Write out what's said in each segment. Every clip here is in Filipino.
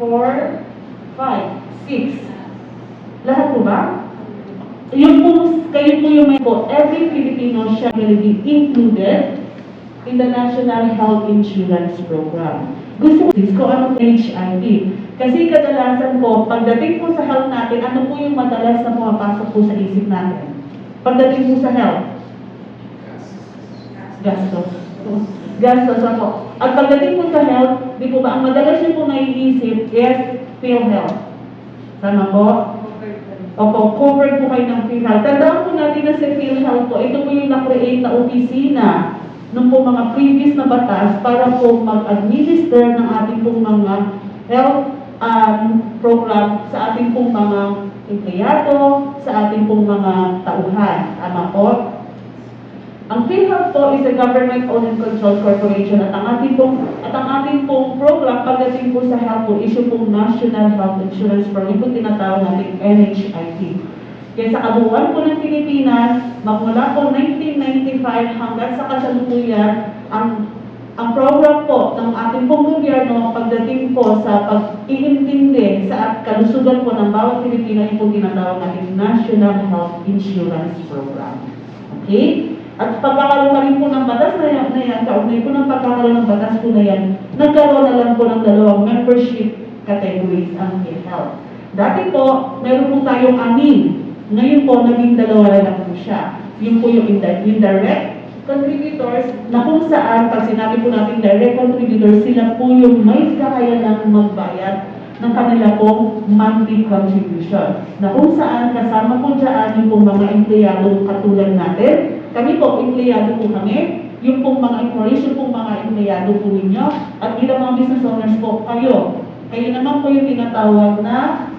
4, 5, 6. Lahat po ba? Yung po, kayo po yung may po, every Filipino shall be included in the National Health Insurance Program. Gusto ko ano HIV. Kasi kadalasan po, pagdating po sa health natin, ano po yung madalas na pumapasok po sa isip natin? Pagdating po sa health? Gastos. Gastos ako. At pagdating po sa health, di po ba, ang madalas nyo po naiisip is PhilHealth. Tama po? Opo, covered po kayo ng PhilHealth. Tandaan po natin na sa PhilHealth po, ito po yung na-create na opisina ng po mga previous na batas para po mag-administer ng ating pong mga health program sa ating pong mga empleyado, sa ating pong mga tauhan. Tama po? Ang PhilHealth po is a government-owned and controlled corporation at ang ating pong program pagdating po sa health po, issue pong National Health Insurance Program, ito tinatawag natin NHIP. Kaya sa kabuuan po ng Pilipinas, magmula po 1995 hanggang sa kasalukuyan, ang program po ng ating pong gobyerno pagdating po sa pag-iintindi sa kalusugan po ng bawat Pilipino, yung po tinatawag natin National Health Insurance Program. Okay? At pagkakaroon na rin po ng batas na yan, kaugnay po ng pagkakaroon ng batas po na yan, nagkaroon na lang po ng dalawang membership categories ang PhilHealth. Dati po, meron po tayong 6. Ngayon po, naging 2 na lang po siya. Yun po yung indirect contributors na kung saan, pag sinabi po natin direct contributors, sila po yung may kakayanang magbayad ng kanila pong monthly contribution. Na kung saan, kasama po dyan yung pong mga empleyado katulad natin. Kami po, empleyado po kami. Yung pong mga employees, yung pong mga empleyado po ninyo. At bilang mga business owners po, kayo. Kayo naman po yung tinatawag na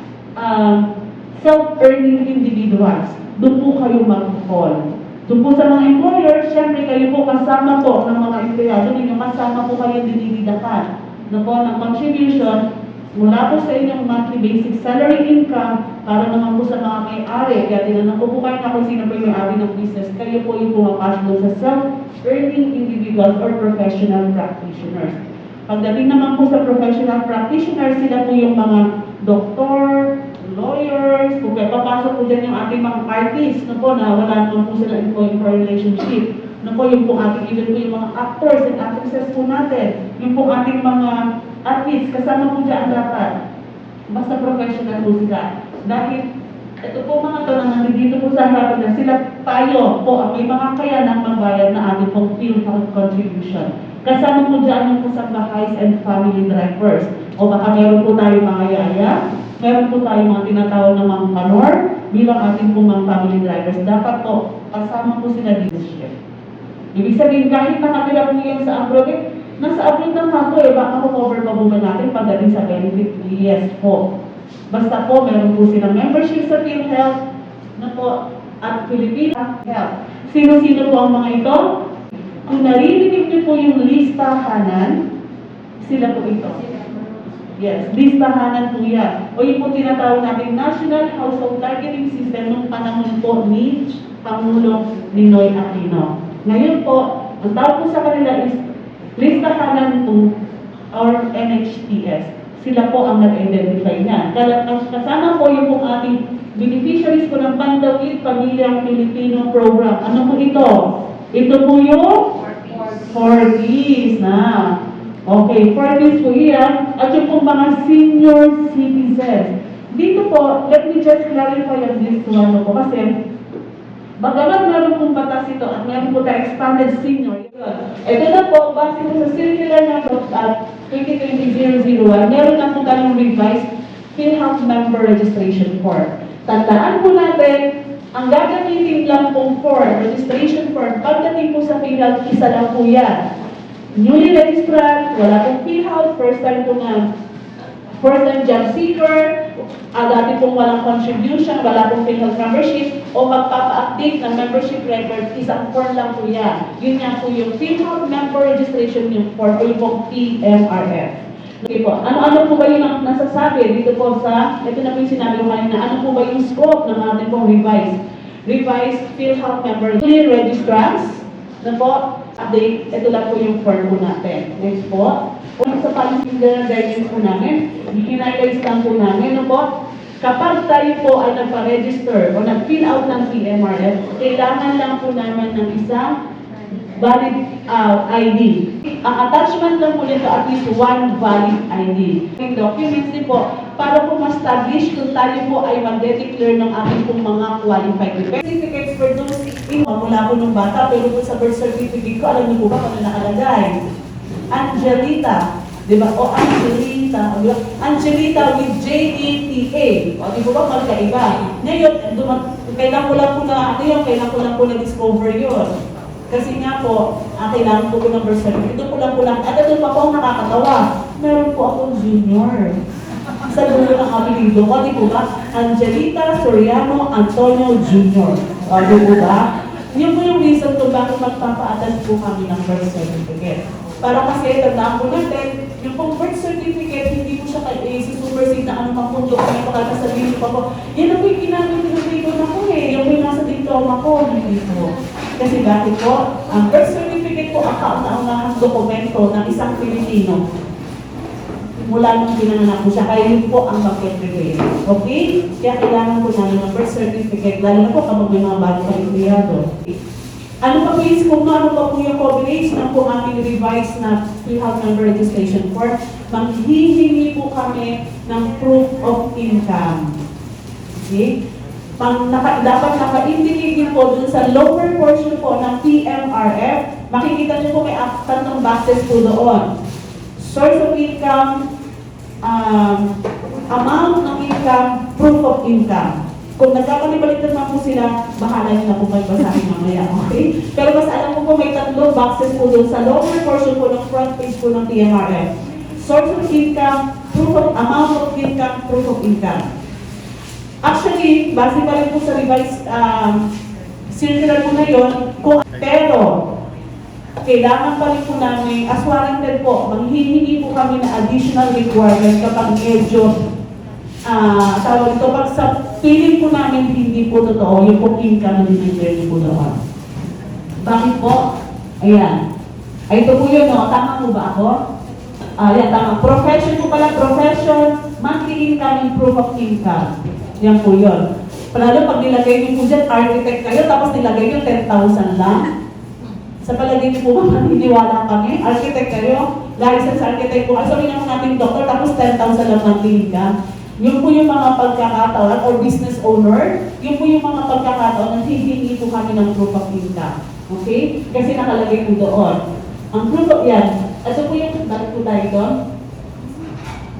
self-earning individuals. Doon po kayo mag-fall. Doon po sa mga employers, syempre kayo po kasama po ng mga empleyado ninyo, kasama po kayo dinididakan ng contribution mula po sa inyong monthly basic salary income para naman po sa mga may-ari. Kaya tinanong ko po kayo na kung sino po yung may-ari ng business, kayo po yung pumapasok doon sa self-earning individuals or professional practitioners. Pagdating naman po sa professional practitioners, sila po yung mga doktor, lawyers, kung kaya papasok po dyan yung ating mga parties, na wala naman po sila employee-employee relationship. Yung po ating, even po yung mga actors and actresses po natin, yung po ating mga athletes, kasama po dyan dapat. Basta professional po sila. Dahil, ito po mga to na nandito po sa harapan na sila tayo po ang may mga kayanang magbayad na ating pong PhilHealth contribution. Kasama po dyan yung kasambahays and family drivers. O baka meron po tayo mga yaya, meron po tayo mga tinatawag na mga panor bilang ating pong mga family drivers. Dapat po, kasama po sila dito siya. Ibig sabihin, kahit nakatira po yan sa abroad, nasa abroad na nga po baka cover pa po ba natin pagdating sa benefit? Yes po. Basta po, meron po silang membership sa PhilHealth na po at Filipina Health. Sino-sino po ang mga ito? Kung narinig niyo po yung listahanan, sila po ito. Yes, listahanan po yan. O yung po tinatawag natin National Household Targeting System nung panahon po ni Pangulong Ninoy Aquino. Ngayon po, ang tawag po sa kanila is listahanan po or NHTS. Sila po ang nag-identify niyan. Kasama po yung pong ating beneficiaries po ng Pandawid Pamilyang Pilipino Program. Ano po ito? Ito po yung 4Ds na. Okay, 4Ds po yan. At yung pong mga senior citizens. Dito po, let me just clarify on this one po kasi bagamat meron pong batas ito at meron po tayo expanded senior. Ito na po, base po sa circular number at 2020-001, meron na po tayong revised PhilHealth member registration form. Tandaan po natin, ang gagamitin lang pong form, registration form, pagdating po sa PhilHealth, isa lang po yan. Newly registered, wala pong PhilHealth, first time job seeker, dati pong walang contribution, wala pong PhilHealth membership, o magpapa-update ng membership record, isang form lang po yan. Yun nga po yung PhilHealth member registration yung form, o yung pong PMRF. Okay po, ano po ba yung nasasabi dito po sa, ito na po yung sinabi ko kanina, ano po ba yung scope ng ating pong revised PhilHealth member registrants, na po, update, ito lang po yung form po natin. Next po. sa policy guidelines po namin, i-finalize lang po namin, no po, kapag tayo po ay nagpa-register o nag-fill out ng PMRF, kailangan lang po naman ng isang valid ID. Ang attachment lang po nito at least one valid ID. Yung documents din po, para po ma-establish kung tayo po ay mag-declare ng ating pong mga qualified certificates for those mula po ng bata, pero po sa birth certificate ko, alam niyo po ba kung ano nakalagay? Angelita. Diba? O Angelita. Diba? Angelita with J-A-T-A. O di ba ba magkaiba? Ngayon, kailan ko lang po na, kailan ko lang po na-discover yun. Kasi nga po, kailangan po ng birth certificate. Ito po lang. At ito pa po ang nakakatawa. Meron po akong junior. Sa dulo ng apelido ko, di po ba? Angelita Soriano Antonio Jr. O, di po ba? Yun po yung reason kung bakit magpapa-attach po kami ng birth certificate. Para kasi, tandaan po natin, yung pong birth certificate, hindi po siya supersede na anumang pong dokumento kahit sabihin ko po, yan ang po yung ginamit ng dito na po yung po yung nasa diploma ko, hindi po. Kasi bakit po, ang birth certificate po ang kauna-unahang dokumento ng isang Pilipino. Mula nung pinanganak po siya, kaya yun po ang mag-require. Okay? Kaya kailangan po namin ng birth certificate, lalo na po kapag may mga bago kayong kriyado. Ano pa po yung scope, ano pa po yung coverage ng po aming revised na PhilHealth Member Registration Form? Manghihingi po kami ng proof of income. Okay? Dapat naka-indicate din po dun sa lower portion po ng PMRF, makikita nyo po may tatlong boxes po doon. Source of income, amount ng income, proof of income. Kung nagkakalibalito naman po sila, bahala nyo na po kayo basahin mamaya, okay? Pero mas alam ko po may tatlong boxes po doon sa lower portion po ng front page po ng PMRF. Source of income, amount of income, proof of income. Actually, base pa rin po sa revised circular po na yun, pero kailangan pa rin po namin, as warranted po, manghihingi po kami na additional requirement kapag medyo tawag ito, pag sa feeling po namin hindi po totoo, yung po income na dinigay po doon. Bakit po? Ayan. Ay, ito po yun, no? Tama po ba ako? Ayan, tama. Profession po pala, profession, monthly income and proof of income. Yan po yun. Lalo pag nilagay niyo po dyan, architect kayo, tapos nilagay niyo 10,000 lang. Sa palagay niyo po ba, maniniwala kami? Architect kayo, license architect po. Sabi naman natin doctor, tapos 10,000 lang monthly income. Yun po yung mga pagkakataon, or business owner, yun po yung mga pagkakataon na hihingi po kami ng proof of income. Okay? Kasi nakalagay po doon. Ang proof of yan, ito po yung, bakit po tayo doon?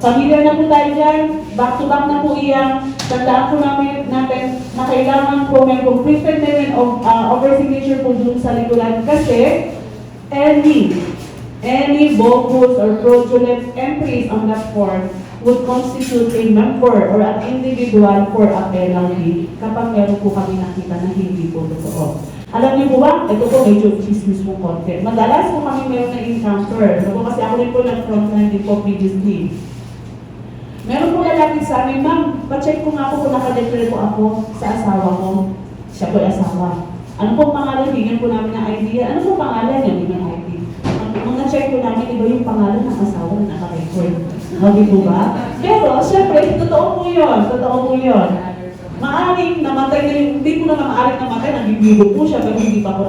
Familiar na po tayo dyan, back to back na po iyan. Tandaan po natin na kailangan po may completed name of over-signature po dun sa likuran. Kasi, any bogus or fraudulent entries on that form would constitute a member or an individual for a penalty kapag meron po kami nakita na hindi po totoo. Alam niyo po ba, ito po medyo chismis po konti. Madalas po kami meron na encounter. Kasi ako rin po nag-frontline din po previously. Meron po lalaki sa amin, ma'am, pa-check ko nga po kung nakadeclare po ako sa asawa ko. Siya po ay asawa. Ano po pangalan? Bigyan po namin ng idea. Ano po pangalan niya? Hindi ng ID. Ang na-check po namin, iba yung pangalan ng asawa na naka-record. Hindi po ba? Pero, syempre, totoo po yun. Totoo po yun. Maaring namatay na yung, hindi po naman maaring namatay, nag-bibigo po siya, pero hindi pa po,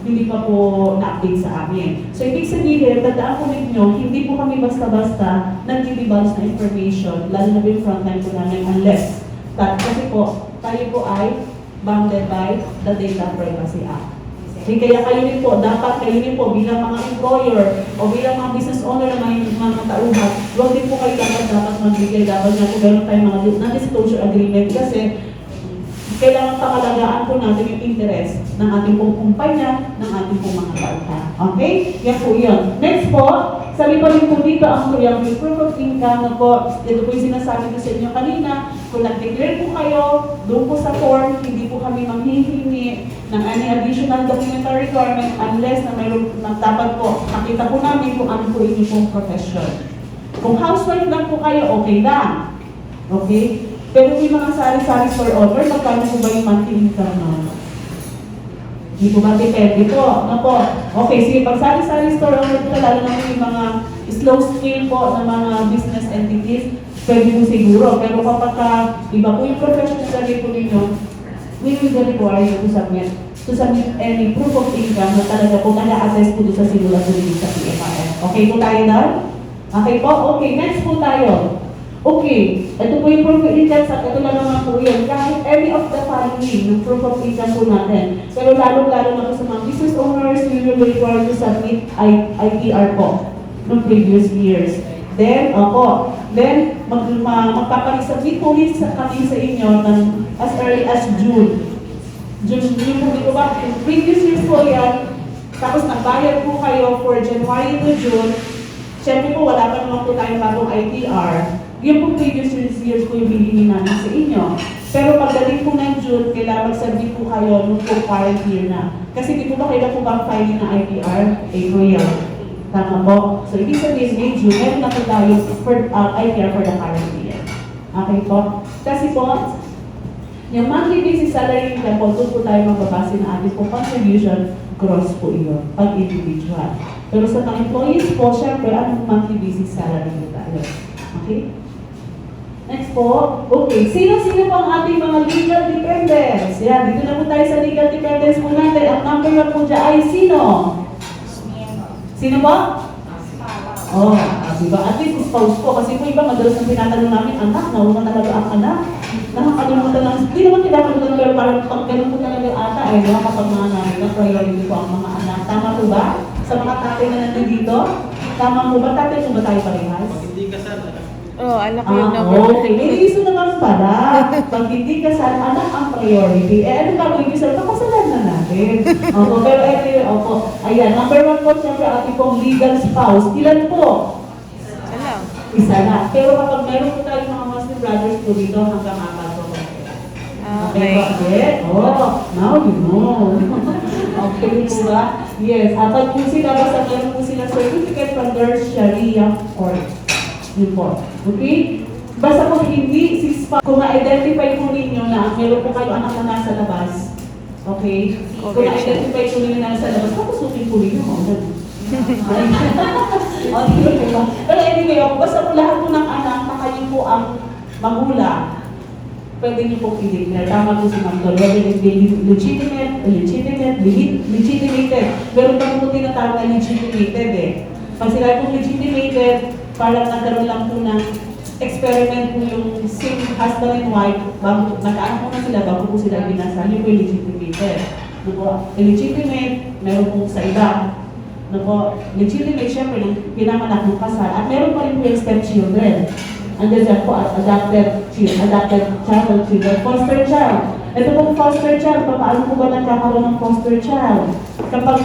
hindi pa po na-update sa amin. So, ibig sabihin, tandaan po ninyo, hindi po kami basta-basta nag-divulge na information, lalo na yung frontline po namin, unless, kasi po, tayo po ay bounded by the Data Privacy Act. Kaya kayo din po, dapat kayo din po bilang mga employer o bilang mga business owner na may mga tauhan, huwag din po kayo dapat magbigay, dapat nga po gano'n tayong mga non-disclosure agreement kasi kailangan pangalagaan po natin yung interest ng ating pong kumpanya, ng ating pong mga tauhan. Okay? Yan po yun. Next po, sabi pa rin po dito ang proof of income na po, ito po yung sinasabi ko sa inyo kanina, kung nag-declare po kayo, doon po sa form, hindi po kami manghihingi ng any additional documentary requirement unless na mayroon dapat po, makita po namin kung ano po inyo pong profession. Kung housewife lang po kayo, okay lang. Okay? Pero yung mga sari-sari store owner, magkano po ba yung monthly income nun? Hindi po ba depende po? Ano po? Okay, sige, pag sari-sari store owner po, lalo na yung mga slow scale po ng mga business entities, pwede po siguro. Pero kapag iba po yung professional study po ninyo, we will require you to submit any proof of income na talaga po naka-assess po sa simula po ninyo sa PFRM. Okay po tayo doon? Okay po? Okay, next po tayo. Okay, ito po yung proof of income, ito lang naman po yun. Kahit any of the following, yung proof of income po natin. Pero lalo-lalo na po sa mga business owners, we will require to submit ITR po ng previous years. Then, magpaparisubmit po rin kami sa inyo as early as June. June po dito ba? Previous years po yan, tapos nagbayad po kayo for January to June. Siyempre po, wala pa naman po tayong bagong ITR. Yung po previous years po yung bilhin namin sa inyo. Pero pagdating po ng June, kailangan mag-submit po kayo nung po current year na. Kasi di po ba kailan po ba filing ng ITR? April. Tama po. So, ibig sabihin, May, June, meron na po tayo for ITR for the current year. Okay po? Kasi po, yung monthly basis salary income po, doon po tayo magbabase na ating po contribution, gross po iyon, pag individual. Pero sa mga employees po, syempre, anong monthly basis salary po tayo? Okay? Next po, okay, sino-sino po ang ating mga legal dependents? Yan, dito na po tayo sa legal dependents po natin. Ang number 1 po dyan ay sino? Sino po? Oh, diba? At least spouse po. Kasi po iba, madalas ang tinatanong namin, anak, nauna talaga ang anak. Nakakalimutan lang. Hindi naman kinakalimutan, pero parang pag ganun po talaga ata, eh, kapag mga namin na priority po ang mga anak. Tama po ba? Sa mga tatay na nandun dito? Tama po ba? Tatay po ba tayo parehas? Hindi kasal. Oh, alam ko yung number. Okay. May reason naman pala. Pag hindi kasal, anak ang priority. Eh, ano gagawin ko sir? Pakasalan na natin. Opo, pero anyway, opo. Ayan, number 1 po, siyempre, ating pong legal spouse. Ilan po? Isa lang. Isa na. Pero kapag meron po tayong mga Muslim brothers po dito, hanggang 4 po. Okay. Okay. Oh, now you know. Okay po ba? Yes. At pag po sila, basta meron po sila certificate from their Sharia court. Yun po. Okay? Basta kung hindi, kung ma-identify po ninyo na meron po kayo anak na nasa labas, okay? Kung ma-identify po ninyo na nasa labas, kapusukin po ninyo. Pero anyway, basta po lahat po ng anak na kayo po ang magulang, pwede niyo po i-declare. Tama po si Ma'am Dol. Whether it be legitimated. Meron pa po tinatawag na legitimated eh. Pag sila po legitimated, parang nagkaroon lang po ng experiment po yung same husband and wife, bago nagkaan po na sila, bago po sila binasal, yun po yung legitimated. Illegitimate, meron po sa iba. Legitimate, syempre, nung pinanganak ng kasal. At meron pa rin po yung stepchildren. And then po, adopted child, foster child. Ito pong foster child, paano po ba nagkakaroon ng foster child? Kapag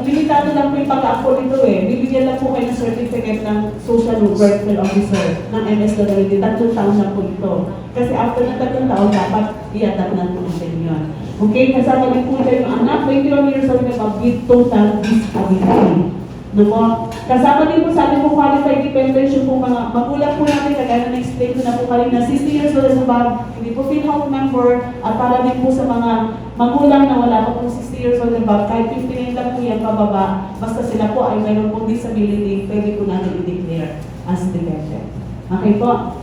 limitado lang po yung pag-a-afford nito eh, bibigyan lang po kayo ng certificate ng social welfare officer ng MSWD, 3 taon na po ito. Kasi after ng 3 taon, dapat i-adapt na po natin yun. Okay, kasama din po ito yung anak, 21 years old na with total disability. Kasama din po sa ating po qualified dependents yung po mga magulang po natin, kagaya na na-explain ko na po kayo na 60 years old as above, hindi po PhilHealth member, at para din po sa mga magulang na wala pa po 60 years old above, kahit 59 lang po yan pababa, basta sila po ay mayroon pong disability, pwede po natin i-declare as dependent. Okay po?